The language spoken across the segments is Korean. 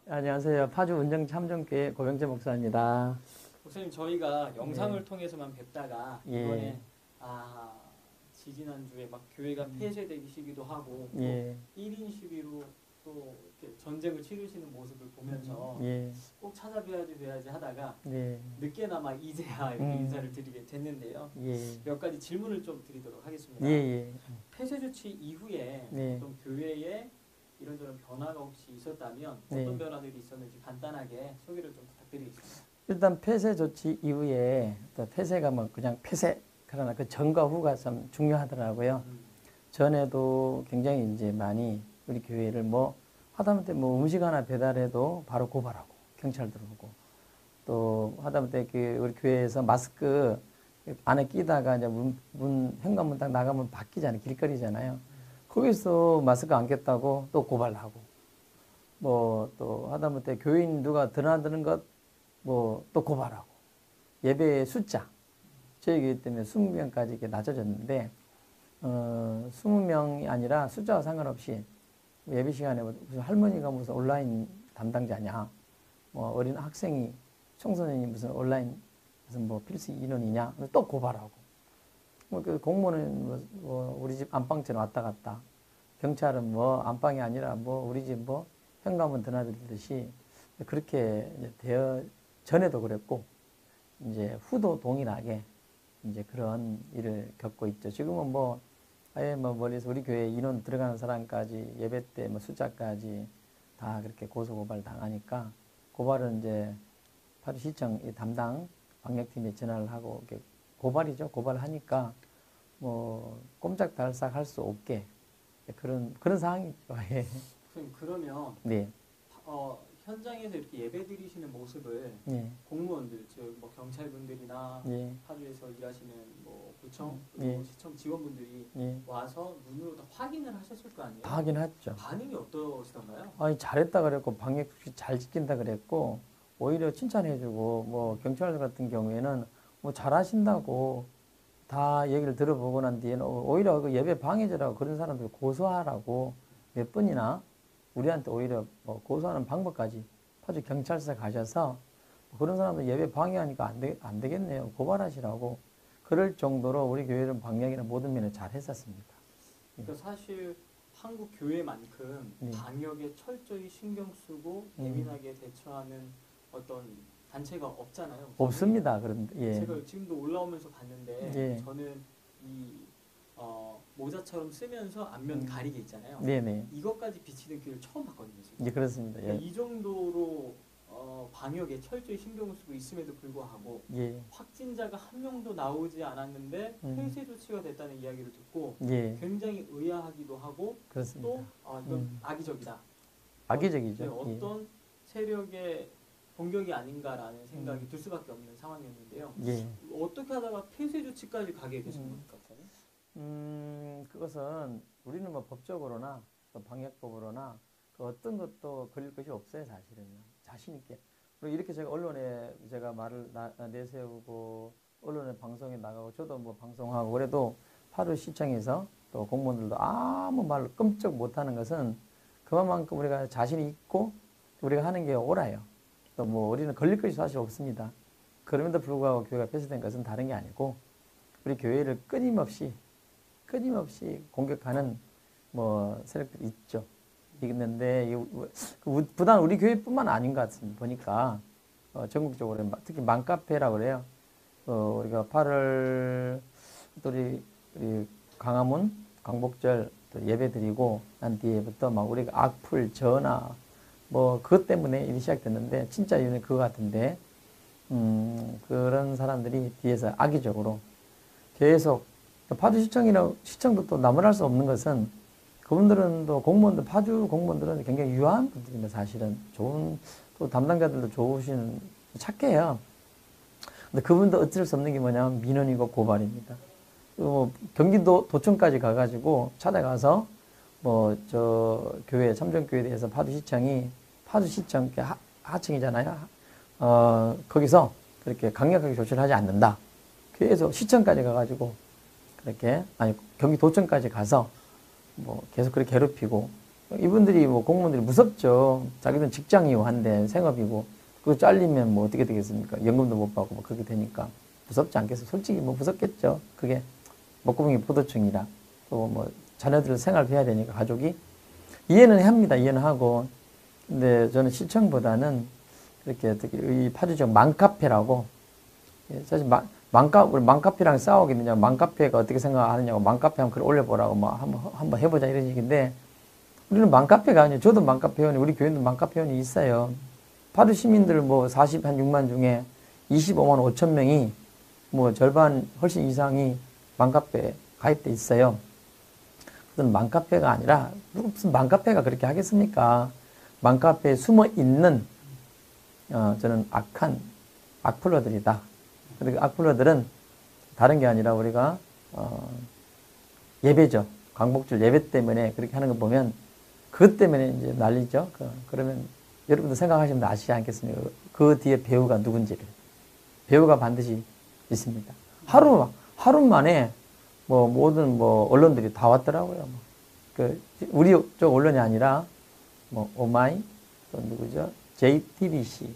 안녕하세요. 파주 운정참정교회 고병재 목사입니다. 목사님, 저희가 영상을 통해서만 뵙다가 예. 이번에 지지난주에 막 교회가 폐쇄되시기도 하고 또 예. 1인 시위로 또 이렇게 전쟁을 치르시는 모습을 보면서 예. 꼭 찾아뵈야지 하다가 예. 늦게나마 이제야 이렇게 인사를 드리게 됐는데요. 예. 몇 가지 질문을 좀 드리도록 하겠습니다. 예. 예. 폐쇄 조치 이후에 네. 어떤 교회에 이런저런 변화가 혹시 있었다면 네. 어떤 변화들이 있었는지 간단하게 소개를 좀 부탁드리겠습니다. 일단 폐쇄 조치 이후에 또 폐쇄가 뭐 그냥 폐쇄 그러나 그 전과 후가 참 중요하더라고요. 전에도 굉장히 이제 많이 우리 교회를 뭐 하다못해 뭐 음식 하나 배달해도 바로 고발하고 경찰 들어오고 또 하다못해 그 우리 교회에서 마스크 안에 끼다가 이제 현관문 딱 나가면 바뀌잖아요. 길거리잖아요. 거기서 마스크 안 꼈다고 또 고발하고 뭐 또 하다못해 교인 누가 드나드는 것 뭐 또 고발하고 예배의 숫자 저희 교회 때문에 20명까지 이렇게 낮아졌는데 20명이 아니라 숫자와 상관없이 예배 시간에 무슨 할머니가 무슨 온라인 담당자냐 뭐 어린 학생이 청소년이 무슨 온라인 무슨 뭐 필수 인원이냐 또 고발하고 뭐 그 공무원은 뭐 우리 집 안방처럼 왔다 갔다 경찰은 뭐 안방이 아니라 뭐 우리 집 뭐 현관문 드나들듯이 그렇게 이제 되어 전에도 그랬고 이제 후도 동일하게 이제 그런 일을 겪고 있죠. 지금은 뭐 아예 뭐 멀리서 우리 교회 인원 들어가는 사람까지 예배 때 뭐 숫자까지 다 그렇게 고소 고발 당하니까 고발은 이제 파주시청 담당 방역팀에 전화를 하고 이렇게 고발이죠. 고발하니까 뭐 꼼짝달싹 할 수 없게 그런 상황이죠. 예. 선생님, 그러면 네. 현장에서 이렇게 예배 드리시는 모습을 예. 공무원들, 즉 뭐 경찰분들이나 예. 파주에서 일하시는 뭐 구청, 예. 시청 직원분들이 예. 와서 눈으로 다 확인을 하셨을 거 아니에요? 다 확인했죠. 반응이 어떠시던가요? 아니 잘했다 그랬고 방역 잘 지킨다 그랬고 오히려 칭찬해주고 뭐 경찰 같은 경우에는 뭐 잘하신다고 다 얘기를 들어보고 난 뒤에는 오히려 그 예배 방해자라고 그런 사람들 고소하라고 몇 번이나 우리한테 오히려 뭐 고소하는 방법까지 파주 경찰서 가셔서 그런 사람들 예배 방해하니까 안 되겠네요. 고발하시라고 그럴 정도로 우리 교회는 방역이나 모든 면을 잘 했었습니다. 그러니까 사실 한국 교회만큼 네. 방역에 철저히 신경 쓰고 예민하게 대처하는 어떤 단체가 없잖아요. 없습니다. 그런데 예. 제가 지금도 올라오면서 봤는데 예. 저는 이 모자처럼 쓰면서 앞면 가리개 있잖아요. 네네. 이것까지 비치는 길을 처음 봤거든요. 지금. 예, 그렇습니다. 예. 그러니까 이 정도로 방역에 철저히 신경을 쓰고 있음에도 불구하고 예. 확진자가 한 명도 나오지 않았는데 폐쇄 조치가 됐다는 이야기를 듣고 예. 굉장히 의아하기도 하고 그렇습니다. 또 이건 악의적이다. 악의적이죠. 네, 어떤 세력의 공격이 아닌가라는 생각이 들 수밖에 없는 상황이었는데요. 예. 어떻게 하다가 폐쇄 조치까지 가게 되신 겁니까? 그것은 우리는 뭐 법적으로나 또 방역법으로나 그 어떤 것도 그릴 것이 없어요, 사실은요. 자신 있게. 그리고 이렇게 제가 언론에 제가 말을 내세우고 언론에 방송에 나가고 저도 뭐 방송하고 그래도 파주시청에서 또 공무원들도 아무 말로 끔찍 못하는 것은 그만큼 우리가 자신이 있고 우리가 하는 게 옳아요. 또 뭐 우리는 걸릴 것이 사실 없습니다. 그럼에도 불구하고 교회가 폐쇄된 것은 다른 게 아니고 우리 교회를 끊임없이 공격하는 뭐 세력들이 있죠. 있는데 부단 우리 교회뿐만 아닌 것 같습니다. 보니까 전국적으로 특히 맘카페라고 그래요. 우리가 8월 또 우리 광화문 광복절 또 예배 드리고 난 뒤에부터 막 우리가 악플 전화 뭐 그것 때문에 일이 시작됐는데 진짜 이유는 그거 같은데 그런 사람들이 뒤에서 악의적으로 계속 파주시청도 또 나무랄 수 없는 것은 그분들은 또 공무원들 파주 공무원들은 굉장히 유한 분들입니다. 사실은 좋은 또 담당자들도 좋으신 착해요. 근데 그분도 어쩔 수 없는 게 뭐냐면 민원이고 고발입니다. 뭐 경기도 도청까지 가가지고 찾아가서 뭐 저 교회 참정교회에 대해서 파주시청 하청이잖아요. 거기서 그렇게 강력하게 조치를 하지 않는다. 그래서 시청까지 가가지고 그렇게 경기도청까지 가서 뭐 계속 그렇게 괴롭히고 이분들이 뭐 공무원들이 무섭죠. 자기들은 직장이고 한데 생업이고 그거 잘리면 뭐 어떻게 되겠습니까? 연금도 못 받고 뭐 그렇게 되니까 무섭지 않겠어? 솔직히 뭐 무섭겠죠. 그게 목구멍이 포도청이라 또 뭐 자녀들 생활도 해야 되니까 가족이 이해는 합니다. 이해는 하고 근데 저는 시청보다는 이렇게 특히 이 파주지역 맘카페라고 사실 우리 맘카페랑 싸우겠느냐 맘카페가 어떻게 생각하느냐고 맘카페 한번 글 올려보라고 뭐 한번 해보자 이런 얘기인데 우리는 맘카페가 아니에요. 저도 맘카페 회원이 우리 교회도 맘카페 회원이 있어요. 파주 시민들 뭐 46만 중에 25만 5천 명이 뭐 절반 훨씬 이상이 맘카페에 가입돼 있어요. 그건 맘카페가 아니라 무슨 맘카페가 그렇게 하겠습니까? 맘카페에 숨어 있는 저는 악한 악플러들이다. 그리고 악플러들은 다른 게 아니라 우리가 예배죠. 광복절 예배 때문에 그렇게 하는 거 보면 그것 때문에 이제 난리죠. 그러면 여러분도 생각하시면 아시지 않겠습니까? 그 뒤에 배우가 누군지를. 배우가 반드시 있습니다. 하루 만에 뭐 모든 뭐 언론들이 다 왔더라고요. 우리 쪽 언론이 아니라 뭐 오마이 또 누구죠? JTBC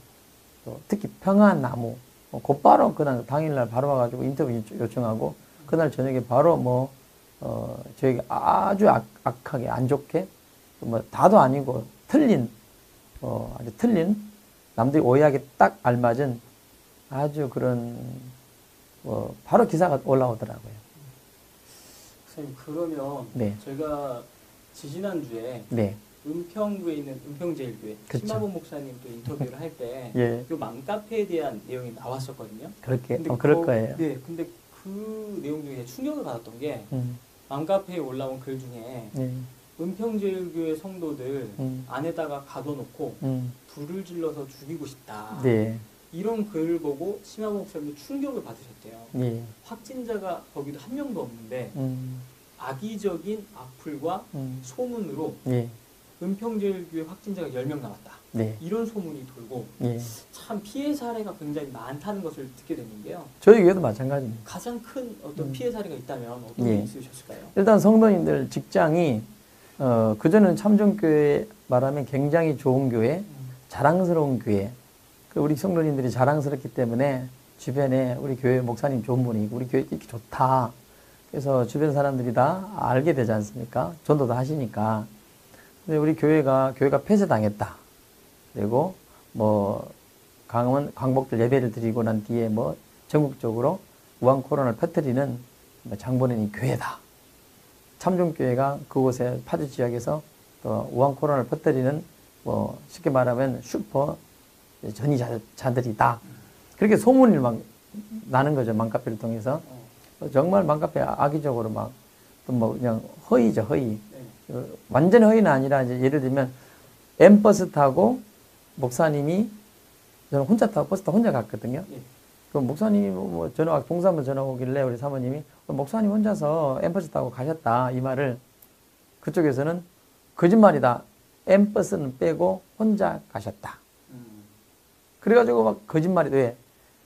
또 특히 평화나무 곧바로 그날 당일날 바로 와가지고 인터뷰 요청하고 그날 저녁에 바로 저에게 아주 악하게 안 좋게 뭐 다도 아니고 틀린 아주 틀린 남들이 오해하기 딱 알맞은 아주 그런 바로 기사가 올라오더라고요. 선생님 그러면 네. 제가 지지난주에 네. 은평구에 있는 은평제일교회 그쵸. 심하본 목사님 또 인터뷰를 할 때 예. 이 맘카페에 대한 내용이 나왔었거든요. 그렇게 근데 그럴 거예요. 네, 근데 그 내용 중에 충격을 받았던 게 맘카페에 올라온 글 중에 은평제일교회 성도들 안에다가 가둬놓고 불을 질러서 죽이고 싶다. 네. 이런 글을 보고 심하본 목사님도 충격을 받으셨대요. 예. 확진자가 거기도 한 명도 없는데 악의적인 악플과 소문으로 예. 은평제일교회 확진자가 10명 남았다. 네. 이런 소문이 돌고 예. 참 피해 사례가 굉장히 많다는 것을 듣게 됐는데요. 저희 교회도 마찬가지입니다. 가장 큰 어떤 피해 사례가 있다면 어떤 예. 게 있으셨을까요? 일단 성도님들 직장이 그전에는 참정교회 말하면 굉장히 좋은 교회, 자랑스러운 교회. 우리 성도님들이 자랑스럽기 때문에 주변에 우리 교회 목사님 좋은 분이고 우리 교회 이렇게 좋다. 그래서 주변 사람들이 다 알게 되지 않습니까? 전도도 하시니까. 근데 우리 교회가 폐쇄당했다. 그리고 광복절 예배를 드리고 난 뒤에 전국적으로 우한 코로나를 퍼뜨리는 장본인이 교회다. 참종교회가 그곳에 파주 지역에서 또 우한 코로나를 퍼뜨리는 쉽게 말하면 슈퍼 전이자들이다. 그렇게 소문이 막 나는 거죠. 맘카페를 통해서. 정말 맘카페 악의적으로 그냥 허위죠, 허위. 네. 완전 허위는 아니라 이제 예를 들면 M버스 타고 목사님이 저는 혼자 타고 버스 타고 혼자 갔거든요. 네. 그 목사님이 동사무 전화 오길래 우리 사모님이 목사님 혼자서 M버스 타고 가셨다. 이 말을 그쪽에서는 거짓말이다. M버스는 빼고 혼자 가셨다. 그래가지고 막 거짓말이 왜?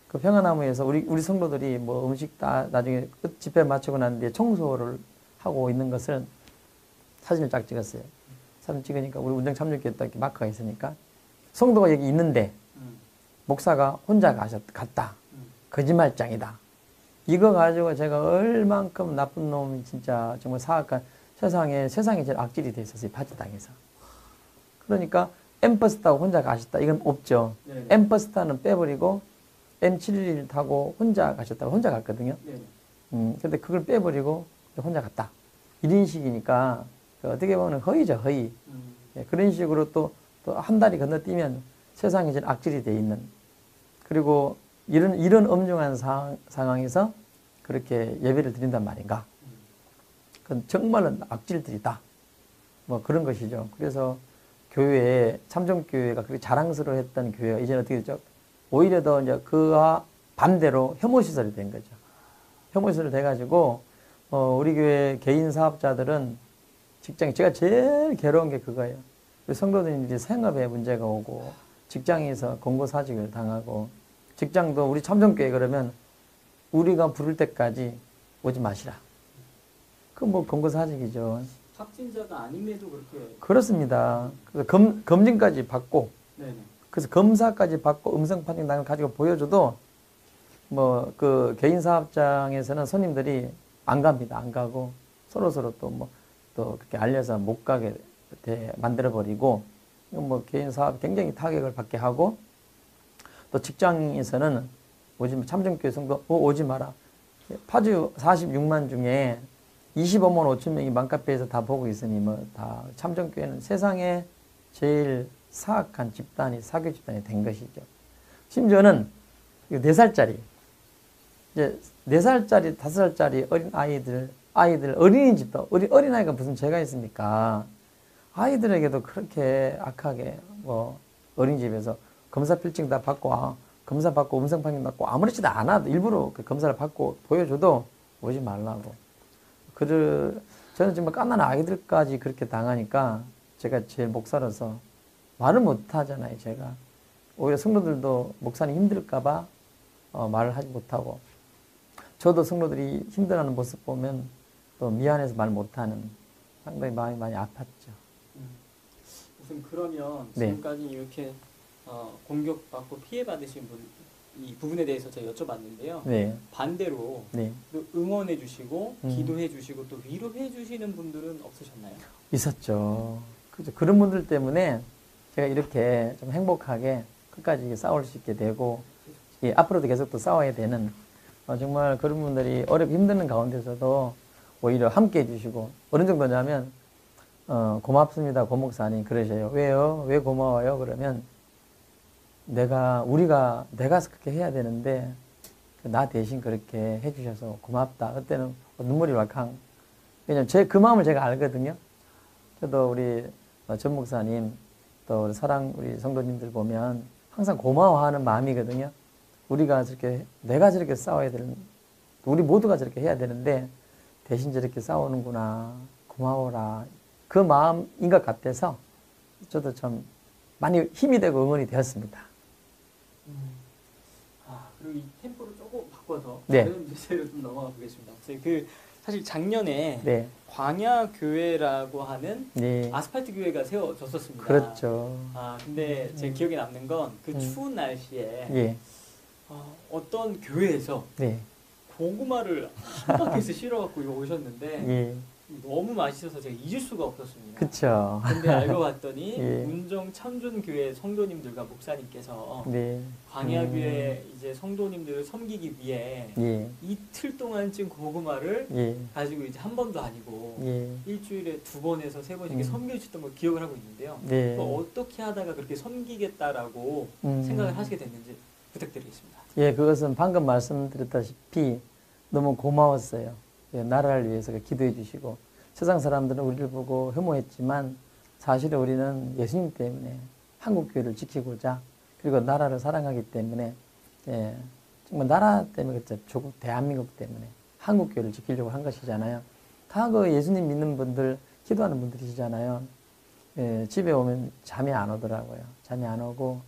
그 평화나무에서 우리 성도들이 음식 다 나중에 끝 집회 마치고 난 뒤에 청소를 하고 있는 것을 사진을 딱 찍었어요. 사진 찍으니까 우리 운정참여교회 딱 이렇게 마크가 있으니까 성도가 여기 있는데 목사가 혼자 갔다. 거짓말장이다. 이거 가지고 제가 얼만큼 나쁜 놈이 진짜 정말 사악한 세상에 제일 악질이 돼 있었어요. 파주 땅에서. 그러니까 M버스 타고 혼자 가셨다. 이건 없죠. 네네. M버스 타는 빼버리고 M711 타고 혼자 가셨다고 혼자 갔거든요. 근데 그걸 빼버리고 혼자 갔다. 이런 식이니까 어떻게 보면 허위죠, 허위. 그런 식으로 또 한 달이 건너뛰면 세상에 제일 악질이 돼 있는. 그리고 이런 엄중한 상황에서 그렇게 예배를 드린단 말인가. 그건 정말로 악질들이다. 그런 것이죠. 그래서 교회에 참정교회가 그렇게 자랑스러워했던 교회가 이제는 어떻게 됐죠? 오히려 더 이제 그와 반대로 혐오시설이 된 거죠. 혐오시설이 돼가지고 우리 교회 개인 사업자들은 직장에 제가 제일 괴로운 게 그거예요. 우리 성도들이 생업에 문제가 오고 직장에서 공고사직을 당하고 직장도 우리 참정교회 그러면 우리가 부를 때까지 오지 마시라. 그 공고사직이죠. 확진자가 아님에도 그렇게. 그렇습니다. 그래서 검진까지 받고, 네네. 그래서 검사까지 받고 음성 판정단을 가지고 보여줘도 뭐 그 개인 사업장에서는 손님들이 안 갑니다. 안 가고 서로 또 뭐 또 그렇게 알려서 못 가게 만들어 버리고, 뭐 개인 사업 굉장히 타격을 받게 하고, 또 직장에서는 오지 참정교회 성도 오지 마라. 파주 46만 중에 25만 5천 명이 맘카페에서 다 보고 있으니 뭐 다 참정교회는 세상에 제일 사악한 집단이 사교 집단이 된 것이죠. 심지어는 4살짜리 이제 4살짜리 5살짜리 어린 아이들 어린이집도 어린아이가 무슨 죄가 있습니까? 아이들에게도 그렇게 악하게 뭐 어린이집에서 검사 필증 다 받고 검사 받고 음성 판정 받고 아무렇지도 않아도 일부러 그 검사를 받고 보여줘도 오지 말라고. 저는 정말 갓난 아이들까지 그렇게 당하니까 제가 제일 목사로서 말을 못 하잖아요, 제가. 오히려 성도들도 목사님 힘들까봐 말을 하지 못하고, 저도 성도들이 힘들어하는 모습 보면 또 미안해서 말 못하는, 상당히 마음이 많이 아팠죠. 무슨 그러면 네. 지금까지 이렇게 공격받고 피해받으신 이 부분에 대해서 제가 여쭤봤는데요. 네. 반대로 네. 또 응원해 주시고 기도해 주시고 또 위로해 주시는 분들은 없으셨나요? 있었죠. 그런 분들 때문에 제가 이렇게 좀 행복하게 끝까지 싸울 수 있게 되고, 예, 앞으로도 계속 또 싸워야 되는, 정말 그런 분들이 어렵고 힘드는 가운데서도 오히려 함께 해주시고, 어느 정도냐면 고맙습니다, 고 목사님 그러셔요. 왜요? 왜 고마워요? 그러면 내가 그렇게 해야 되는데 나 대신 그렇게 해주셔서 고맙다. 그때는 눈물이 왈칵. 왜냐면 그 마음을 제가 알거든요. 저도 우리 전 목사님 또 우리 성도님들 보면 항상 고마워하는 마음이거든요. 내가 저렇게 싸워야 되는, 우리 모두가 저렇게 해야 되는데 대신 저렇게 싸우는구나. 고마워라. 그 마음인 것 같아서 저도 참 많이 힘이 되고 응원이 되었습니다. 그리고 이 템포를 조금 바꿔서 네. 다른 주제로 좀 넘어가 보겠습니다. 사실 작년에 네. 광야교회라고 하는 네. 아스팔트 교회가 세워졌었습니다. 그렇죠. 근데 제 기억에 남는 건 그 추운 날씨에 예. 어떤 교회에서 네. 고구마를 한 바퀴에서 실어갖고 오셨는데 예. 너무 맛있어서 제가 잊을 수가 없었습니다. 그쵸. 근데 알고 봤더니 예. 운정 참존교회 성도님들과 목사님께서 네. 광야교회 이제 성도님들을 섬기기 위해 예. 이틀 동안 찐 고구마를 예. 가지고 이제 한 번도 아니고 예. 일주일에 2번에서 3번 이렇게 섬겨주셨던 걸 기억을 하고 있는데요. 네. 어떻게 하다가 그렇게 섬기겠다라고 생각을 하시게 됐는지 부탁드리겠습니다. 예, 그것은 방금 말씀드렸다시피 너무 고마웠어요. 나라를 위해서 기도해 주시고, 세상 사람들은 우리를 보고 혐오했지만 사실은 우리는 예수님 때문에 한국교회를 지키고자, 그리고 나라를 사랑하기 때문에, 예, 정말 나라 때문에 그렇죠. 조국 대한민국 때문에 한국교회를 지키려고 한 것이잖아요. 다 그 예수님 믿는 분들, 기도하는 분들이시잖아요. 예, 집에 오면 잠이 안 오더라고요. 잠이 안 오고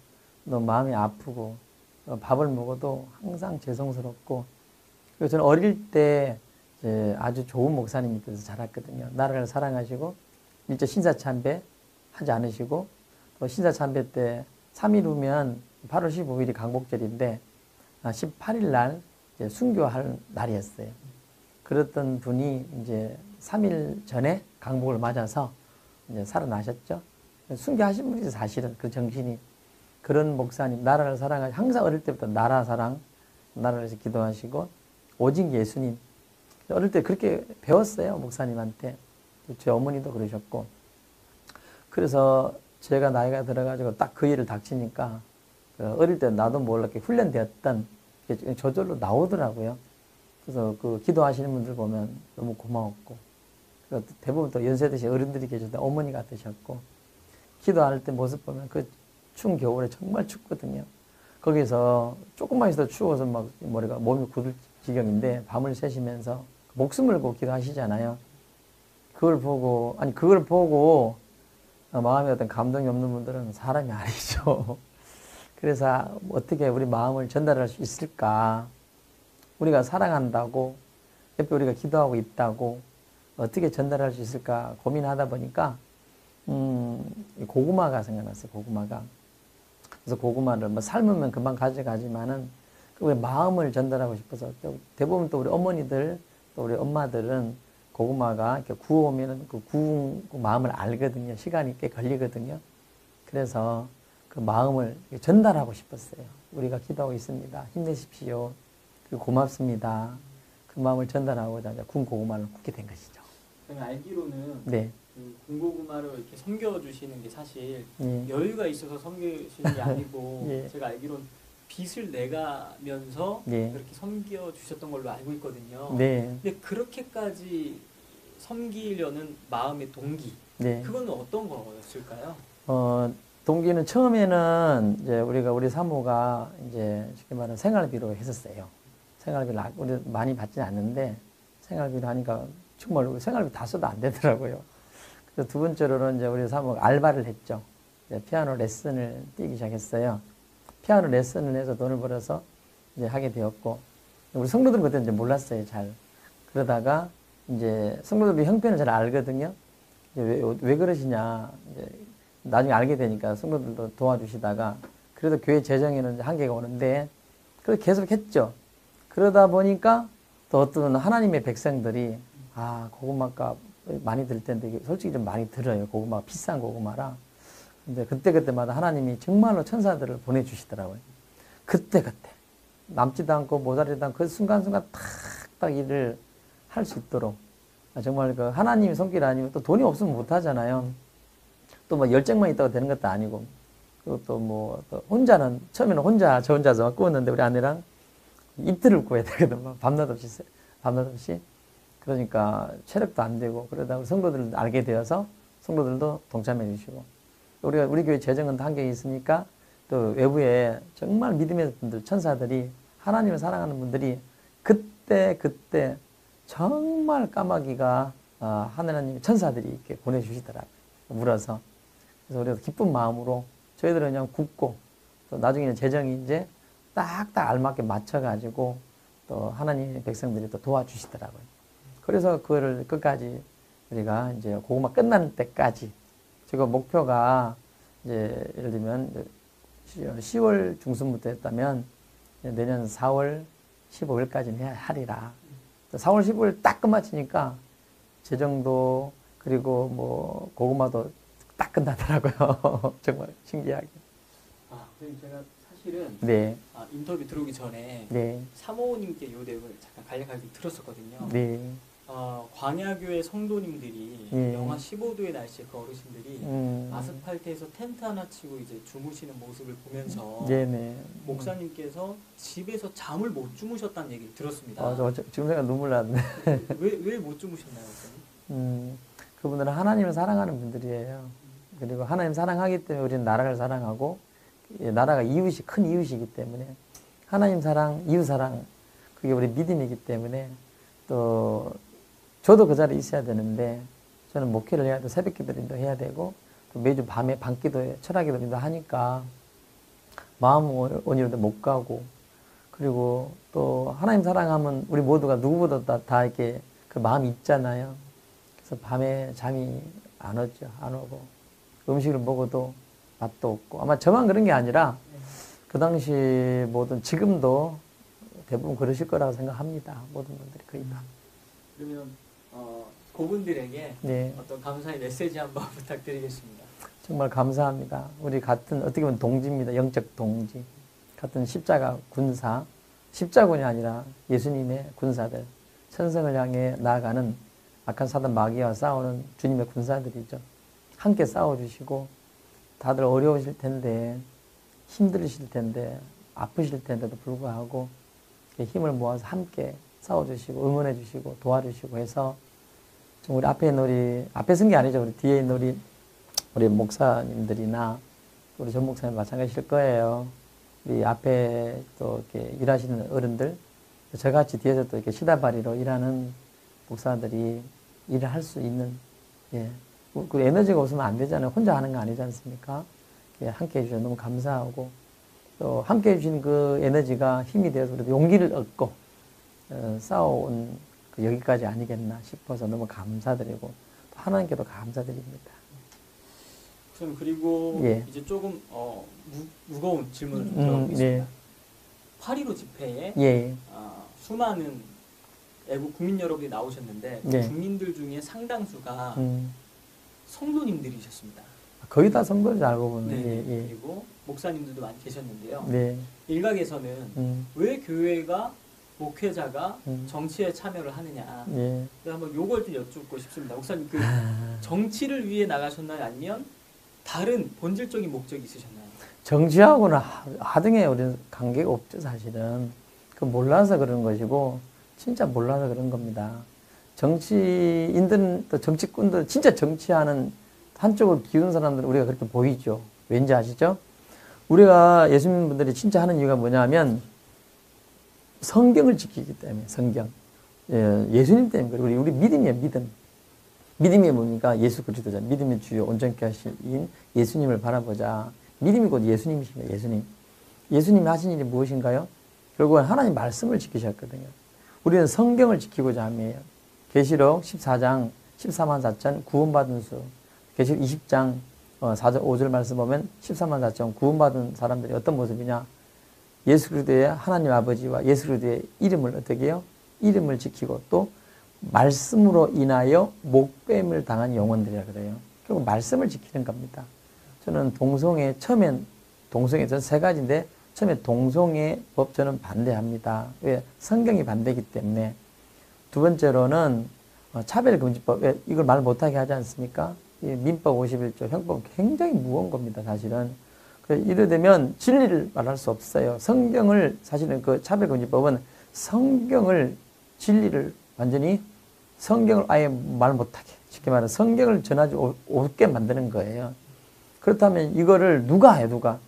너무 마음이 아프고, 밥을 먹어도 항상 죄송스럽고. 그리고 저는 어릴 때 아주 좋은 목사님 밑에서 자랐거든요. 나라를 사랑하시고 일제 신사참배 하지 않으시고, 또 신사참배 때 3일 후면 8월 15일이 강복절인데 18일 날 이제 순교할 날이었어요. 그랬던 분이 이제 3일 전에 강복을 맞아서 이제 살아나셨죠. 순교하신 분이 사실은 그 정신이, 그런 목사님, 나라를 사랑하시, 항상 어릴 때부터 나라 사랑, 나라를 위해서 기도하시고 오직 예수님. 어릴 때 그렇게 배웠어요, 목사님한테. 제 어머니도 그러셨고. 그래서 제가 나이가 들어가지고 딱 그 일을 닥치니까 어릴 때 나도 몰랐게 훈련되었던 게 저절로 나오더라고요. 그래서 그 기도하시는 분들 보면 너무 고마웠고, 대부분 또 연세 드신 어른들이 계셨는데 어머니 같으셨고, 기도할 때 모습 보면 그 추운 겨울에 정말 춥거든요. 거기서 조금만 있어도 추워서 막 머리가 몸이 굳을 지경인데 밤을 새시면서 목숨을 걸고 기도하시잖아요. 그걸 보고 마음에 어떤 감동이 없는 분들은 사람이 아니죠. 그래서 어떻게 우리 마음을 전달할 수 있을까? 우리가 사랑한다고, 옆에 우리가 기도하고 있다고, 어떻게 전달할 수 있을까 고민하다 보니까 고구마가 생각났어요. 고구마가. 그래서 고구마를 뭐 삶으면 금방 가져가지만은 그 마음을 전달하고 싶어서 대부분 또 우리 어머니들 또 우리 엄마들은 고구마가 이렇게 구워오면은 그 구운 마음을 알거든요. 시간이 꽤 걸리거든요. 그래서 그 마음을 전달하고 싶었어요. 우리가 기도하고 있습니다. 힘내십시오. 그리고 고맙습니다. 그 마음을 전달하고자 군 고구마를 굽게 된 것이죠. 제가 알기로는 네. 그 군고구마를 이렇게 섬겨주시는 게 사실 예. 여유가 있어서 섬기시는 게 아니고 예. 제가 알기로는 빚을 내가면서 예. 그렇게 섬겨주셨던 걸로 알고 있거든요. 네. 근데 그렇게까지 섬기려는 마음의 동기, 네. 그거는 어떤 거였을까요? 동기는 처음에는 이제 우리 사모가 이제 쉽게 말하면 생활비로 했었어요. 생활비를 우리 많이 받지는 않는데 생활비로 하니까 정말 생활비 다 써도 안 되더라고요. 그래서 두 번째로는 이제 우리 사모가 알바를 했죠. 이제 피아노 레슨을 뛰기 시작했어요. 피아노 레슨을 해서 돈을 벌어서 이제 하게 되었고, 우리 성도들은 그때 이제 몰랐어요, 잘. 그러다가 이제 성도들이 형편을 잘 알거든요. 왜 그러시냐. 이제 나중에 알게 되니까 성도들도 도와주시다가, 그래도 교회 재정에는 이제 한계가 오는데, 그래서 계속 했죠. 그러다 보니까 또 어떤 하나님의 백성들이, 고구마값 많이 들 텐데, 솔직히 좀 많이 들어요. 고구마가 비싼 고구마라. 근데 그때마다 하나님이 정말로 천사들을 보내주시더라고요. 그때 남지도 않고 모자리도 않고 그 순간순간 탁 일을 할 수 있도록 정말 그 하나님의 손길 아니면 또 돈이 없으면 못 하잖아요. 또 뭐 열정만 있다고 되는 것도 아니고, 그것도 뭐 또 혼자는 처음에는 저 혼자서 구웠는데 우리 아내랑 이틀을 구워야 되거든. 밤낮 없이. 그러니까 체력도 안 되고, 그러다 우리 성도들 알게 되어서 성도들도 동참해 주시고, 우리 교회 재정은 한계가 있으니까 또 외부에 정말 믿음의 분들, 천사들이, 하나님을 사랑하는 분들이 그때 정말 까마귀가 하나님의 천사들이 이렇게 보내주시더라고요. 물어서. 그래서 우리가 기쁜 마음으로 저희들은 그냥 굽고, 또 나중에는 재정이 이제 딱딱 알맞게 맞춰가지고 또 하나님의 백성들이 또 도와주시더라고요. 그래서 그거를 끝까지 우리가 이제 고구마 끝나는 때까지, 지금 목표가 이제 예를 들면 10월 중순부터 했다면 내년 4월 15일까지는 해야 하리라. 4월 15일 딱 끝마치니까 재정도 그리고 뭐 고구마도 딱 끝나더라고요. 정말 신기하게. 선생님, 제가 사실은 네. 인터뷰 들어오기 전에 네. 사모님께 요 내용을 잠깐 간략하게 들었었거든요. 네. 광야교회 성도님들이 예. 영하 15도의 날씨에 그 어르신들이 아스팔트에서 텐트 하나 치고 이제 주무시는 모습을 보면서 네네. 목사님께서 집에서 잠을 못 주무셨다는 얘기를 들었습니다. 저 지금 생각 눈물 났네. 왜 못 주무셨나요, 목사님? 그분들은 하나님을 사랑하는 분들이에요. 그리고 하나님 사랑하기 때문에 우리는 나라를 사랑하고, 나라가 큰 이웃이기 때문에 하나님 사랑, 이웃 사랑, 그게 우리 믿음이기 때문에, 또 저도 그 자리에 있어야 되는데, 저는 목회를 해야 되고 새벽 기도도 해야 되고, 또 매주 밤에 밤기도에 철학기도도 하니까 마음 원이로도 못 가고, 그리고 또 하나님 사랑하면 우리 모두가 누구보다 다 이렇게 그 마음이 있잖아요. 그래서 밤에 잠이 안 오죠. 안 오고, 음식을 먹어도 맛도 없고, 아마 저만 그런 게 아니라 그 당시 지금도 대부분 그러실 거라고 생각합니다. 모든 분들이 거의 다. 그러면 그분들에게 네. 어떤 감사의 메시지 한번 부탁드리겠습니다. 정말 감사합니다. 우리 같은 어떻게 보면 동지입니다. 영적 동지. 같은 십자가 군사, 십자군이 아니라 예수님의 군사들, 천성을 향해 나아가는 악한 사단 마귀와 싸우는 주님의 군사들이죠. 함께 싸워주시고, 다들 어려우실 텐데, 힘들으실 텐데, 아프실 텐데도 불구하고 힘을 모아서 함께 싸워주시고 응원해주시고 도와주시고 해서, 좀 우리 앞에 쓴 게 아니죠. 우리 뒤에 있는 우리 목사님들이나 우리 전 목사님 마찬가지일 거예요. 우리 앞에 또 이렇게 일하시는 어른들, 저같이 뒤에서 또 이렇게 시다바리로 일하는 목사들이 일을 할 수 있는, 그 에너지가 없으면 안 되잖아요. 혼자 하는 거 아니지 않습니까? 함께 해주셔서 너무 감사하고, 또 함께 해주신 그 에너지가 힘이 되어서 우리도 용기를 얻고 싸워온 여기까지 아니겠나 싶어서 너무 감사드리고 또 하나님께도 감사드립니다. 그럼 그리고 예. 이제 조금 무거운 질문을 좀 드려보겠습니다. 예. 8.15 집회에 예. 수많은 애국 국민 여러분이 나오셨는데 예. 국민들 중에 상당수가 성도님들이셨습니다. 거의 다 성도인지 알고 보면. 네. 예. 예. 그리고 목사님들도 많이 계셨는데요. 네. 일각에서는 왜 교회가 목회자가 정치에 참여를 하느냐. 예. 한번 요걸 좀 여쭙고 싶습니다. 목사님 그 정치를 위해 나가셨나요? 아니면 다른 본질적인 목적이 있으셨나요? 정치하고는 하등에 우리는 관계가 없죠, 사실은. 그 몰라서 그런 것이고, 진짜 몰라서 그런 겁니다. 정치인들, 또 정치꾼들, 진짜 정치하는 한쪽을 기운 사람들은 우리가 그렇게 보이죠. 왠지 아시죠? 우리가 예수님 분들이 진짜 하는 이유가 뭐냐면, 성경을 지키기 때문에, 성경. 예수님 때문에 그래요. 우리 믿음이에요, 믿음. 믿음이 뭡니까? 예수 그리스도자. 믿음의 주요 온전케 하신 예수님을 바라보자. 믿음이 곧 예수님이십니다. 예수님. 예수님이 하신 일이 무엇인가요? 결국은 하나님 말씀을 지키셨거든요. 우리는 성경을 지키고자 함이에요. 계시록 14장 14만 4천 구원받은 수. 계시록 20장 4절 5절 말씀 보면 14만 4천 구원받은 사람들이 어떤 모습이냐? 예수 그리스도의 하나님 아버지와 예수 그리스도의 이름을 어떻게 해요? 이름을 지키고 또 말씀으로 인하여 목뱀을 당한 영혼들이라 그래요. 결국 말씀을 지키는 겁니다. 저는 동성애, 처음엔 동성애 전 세 가지인데 처음에 동성애 법 저는 반대합니다. 왜? 성경이 반대이기 때문에. 두 번째로는 차별금지법, 왜? 이걸 말 못하게 하지 않습니까? 민법 51조, 형법 굉장히 무거운 겁니다, 사실은. 이래 되면 진리를 말할 수 없어요. 성경을, 사실은 그 차별금지법은 성경을, 진리를 완전히 성경을 아예 말 못하게, 쉽게 말해 성경을 전하지 옳게 만드는 거예요. 그렇다면 이거를 누가 해요, 누가?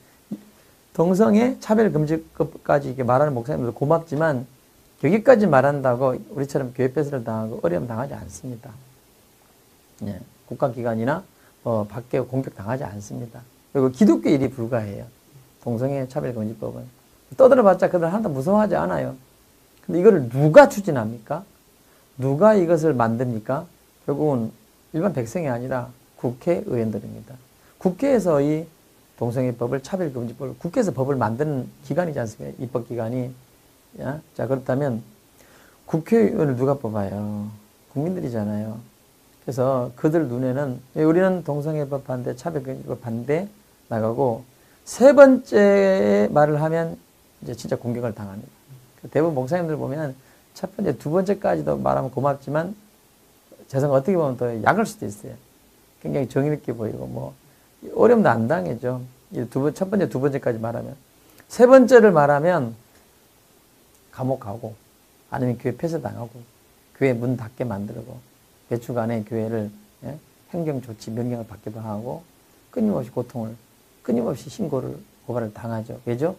동성애 차별금지법까지 이렇게 말하는 목사님들도 고맙지만 여기까지 말한다고 우리처럼 교회 폐쇄를 당하고 어려움 당하지 않습니다. 예, 국가기관이나 밖에 공격 당하지 않습니다. 그리고 기독교 일이 불가해요. 동성애 차별금지법은. 떠들어봤자 그들 하나도 무서워하지 않아요. 근데 이거를 누가 추진합니까? 누가 이것을 만듭니까? 결국은 일반 백성이 아니라 국회의원들입니다. 국회에서 이 동성애법을 차별금지법을 국회에서 법을 만드는 기관이지 않습니까? 입법기관이. 자, 그렇다면 국회의원을 누가 뽑아요? 국민들이잖아요. 그래서 그들 눈에는 우리는 동성애법 반대, 차별금지법 반대 나가고 세 번째 말을 하면 이제 진짜 공격을 당합니다. 대부분 목사님들 보면 첫 번째, 두 번째까지도 말하면 고맙지만 재성 어떻게 보면 더 약할 수도 있어요. 굉장히 정의 있게 보이고 뭐 어려움도 안 당해죠. 첫 번째, 두 번째까지 말하면. 세 번째를 말하면 감옥 가고 아니면 교회 폐쇄당하고 교회 문 닫게 만들고 몇 주간의 교회를 행정조치 명령을 받기도 하고 끊임없이 고통을 끊임없이 신고를 고발을 당하죠. 왜죠?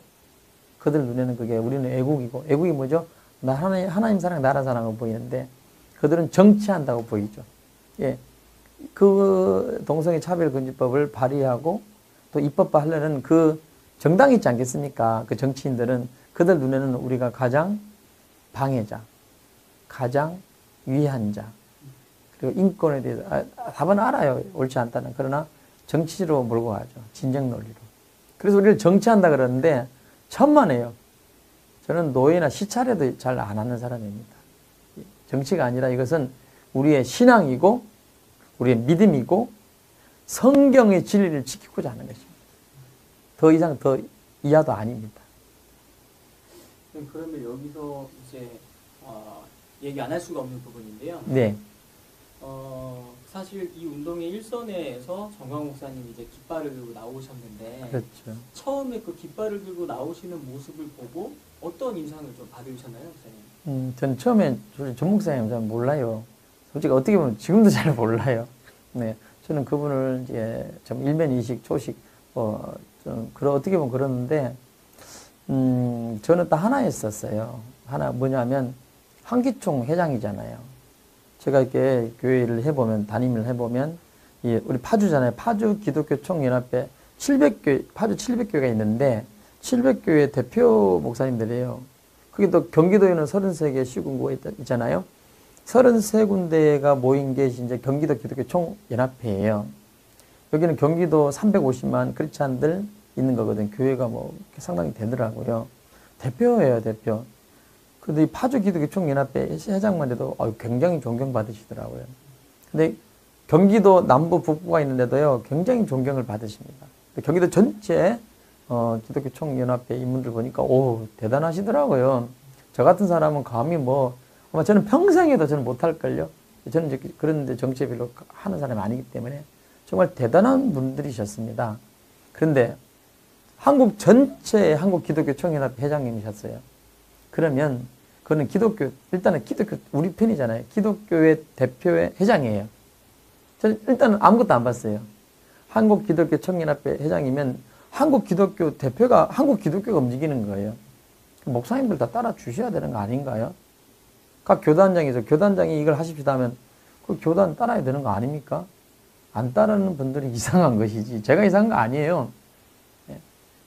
그들 눈에는 그게 우리는 애국이고 애국이 뭐죠? 나 하나님 사랑 나라 사랑으로 보이는데 그들은 정치한다고 보이죠. 예. 그 동성애 차별금지법을 발의하고 또 입법화하려는 그 정당이 있지 않겠습니까? 그 정치인들은 그들 눈에는 우리가 가장 방해자, 가장 위한 자, 그리고 인권에 대해서 답은 알아요. 옳지 않다는. 그러나 정치로 몰고 가죠. 진정 논리로. 그래서 우리를 정치한다 그러는데 천만에요. 저는 노예나 시찰에도 잘 안 하는 사람입니다. 정치가 아니라 이것은 우리의 신앙이고 우리의 믿음이고 성경의 진리를 지키고자 하는 것입니다. 더 이상 더 이하도 아닙니다. 그러면 여기서 이제 얘기 안 할 수가 없는 부분인데요. 네. 사실 이 운동의 일선에서 정광 목사님이 이제 깃발을 들고 나오셨는데, 그렇죠. 처음에 그 깃발을 들고 나오시는 모습을 보고 어떤 인상을 좀 받으셨나요, 목사님? 전 처음에 전 목사님 잘 몰라요. 솔직히 어떻게 보면 지금도 잘 몰라요. 네, 저는 그분을 이제 좀 일면이식, 초식, 좀 어떻게 보면 그러는데, 저는 딱 하나 했었어요. 하나 뭐냐면 한기총 회장이잖아요. 제가 이렇게 교회를 해보면, 담임을 해보면, 우리 파주잖아요. 파주 기독교 총연합회 700교, 파주 700교회가 있는데, 700교회 대표 목사님들이에요. 그게 또 경기도에는 33개 시군구가 있잖아요. 33군데가 모인 게 이제 경기도 기독교 총연합회예요. 여기는 경기도 350만 크리스찬들 있는 거거든. 교회가 뭐 상당히 되더라고요. 대표예요, 대표. 근데 이 파주 기독교 총연합회 회장만 해도 굉장히 존경받으시더라고요. 근데 경기도 남부 북부가 있는데도요, 굉장히 존경을 받으십니다. 경기도 전체 기독교 총연합회 인물들 보니까 대단하시더라고요. 저 같은 사람은 감히 아마 저는 평생에도 저는 못할걸요. 저는 이제 그런데 정치에 별로 하는 사람이 아니기 때문에 정말 대단한 분들이셨습니다. 그런데 한국 전체의 한국 기독교 총연합회 회장님이셨어요. 그러면 그거는 일단은 기독교 우리 편이잖아요. 기독교회 대표회 회장이에요. 저는 일단은 아무것도 안 봤어요. 한국 기독교 총연합회 회장이면 한국 기독교 대표가 한국 기독교가 움직이는 거예요. 목사님들 다 따라 주셔야 되는 거 아닌가요? 각 교단장에서 교단장이 이걸 하십시다 하면 그 교단 따라야 되는 거 아닙니까? 안 따르는 분들이 이상한 것이지 제가 이상한 거 아니에요.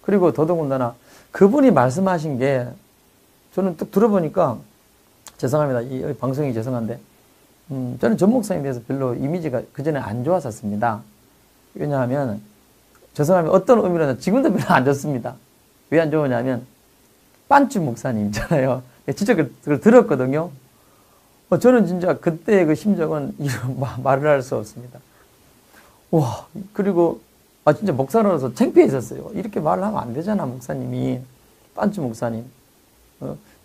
그리고 더더군다나 그분이 말씀하신 게 저는 딱 들어보니까 죄송합니다. 이 방송이 죄송한데 저는 전 목사님에 대해서 별로 이미지가 그전에 안 좋았었습니다. 왜냐하면 죄송합니다. 어떤 의미로는 지금도 별로 안 좋습니다. 왜 안 좋으냐면 빤쭈 목사님이잖아요. 진짜 그걸 들었거든요. 저는 진짜 그때의 그 심정은 말을 할 수 없습니다. 와, 그리고 진짜 목사로서 창피해 있었어요. 이렇게 말을 하면 안 되잖아, 목사님이. 빤쭈 목사님.